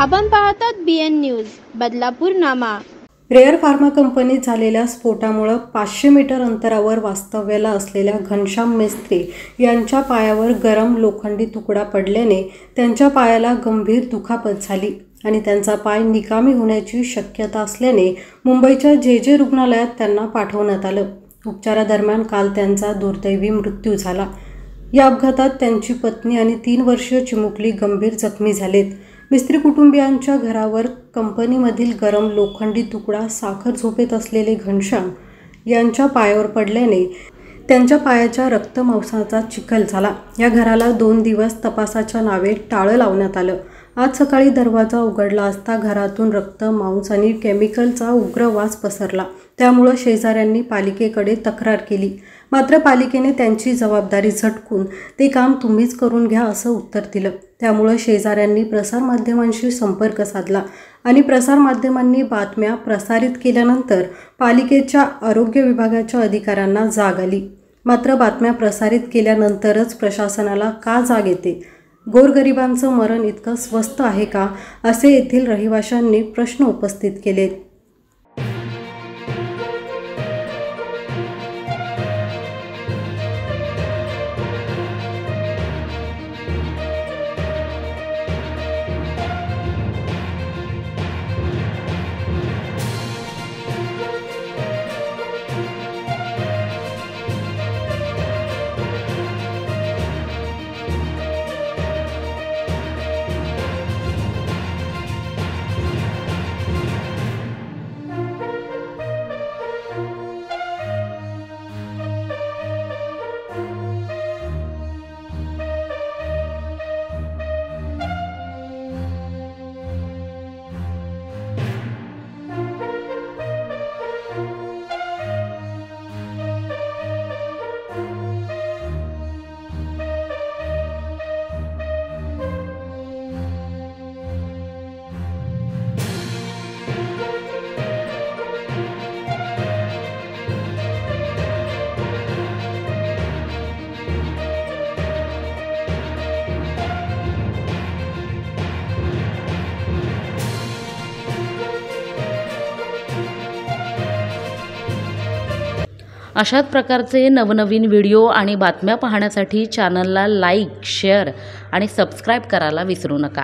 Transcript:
आपण पाहतात BN news Badlapur नामा। Rare pharma कंपनीत झालेल्या स्फोटामुळे 500 मीटर अंतरावर वास्तव्याला असलेल्या घनश्याम मेस्त्री यांच्या पायावर गरम लोखंडी तुकडा पडल्याने त्यांच्या पायाला गंभीर दुखापत झाली आणि त्यांचा पाय निकामी होण्याची शक्यता असल्याने मुंबईच्या JJ रुग्णालयात त्यांना पाठवण्यात आलं। उपचारादरम्यान काल त्यांचा दुर्दैवी मृत्यू झाला। या अपघातात त्यांची पत्नी आणि 3 वर्षीय चिमुकली गंभीर जखमी झालेत। मिस्त्री कुटुंबियांच्या घरावर कंपनीमधील गरम लोखंडी तुकडा साखर झोपेत असलेले घनश्याम यांच्या पायावर पडल्याने त्यांच्या पायाच्या रक्तमांसाचा चिखल झाला। या घराला 2 दिवस तपासाच्या नावे टाळं लावण्यात आलं। आज सकाळी दरवाजा उघडला असता घरातून रक्त, मांस आणि केमिकलचा उग्र वास पसरला। त्यामुळे शेजाऱ्यांनी पालिकेकडे तक्रार केली, मात्र पालिकेने त्यांची जबाबदारी झटकून ते काम तुम्हीच करून घ्या असं उत्तर दिलं। त्यामुळे शेजाऱ्यांनी प्रसारमाध्यमांशी संपर्क साधला आणि प्रसारमाध्यमांनी बातम्या प्रसारित केल्यानंतर पालिकेच्या आरोग्य विभागाच्या अधिकाऱ्यांना जाग आली। मात्र बातम्या प्रसारित केल्यानंतरच प्रशासनाला का जाग येते? गोरगरिबांचं मरण इतकं स्वस्त आहे का, असे येथील रहिवाशांनी प्रश्न उपस्थित केले। अशाच प्रकारचे नवनवीन व्हिडिओ आणि बातम्या पाहण्यासाठी चॅनलला लाईक, शेअर आणि सबस्क्राईब करायला विसरू नका।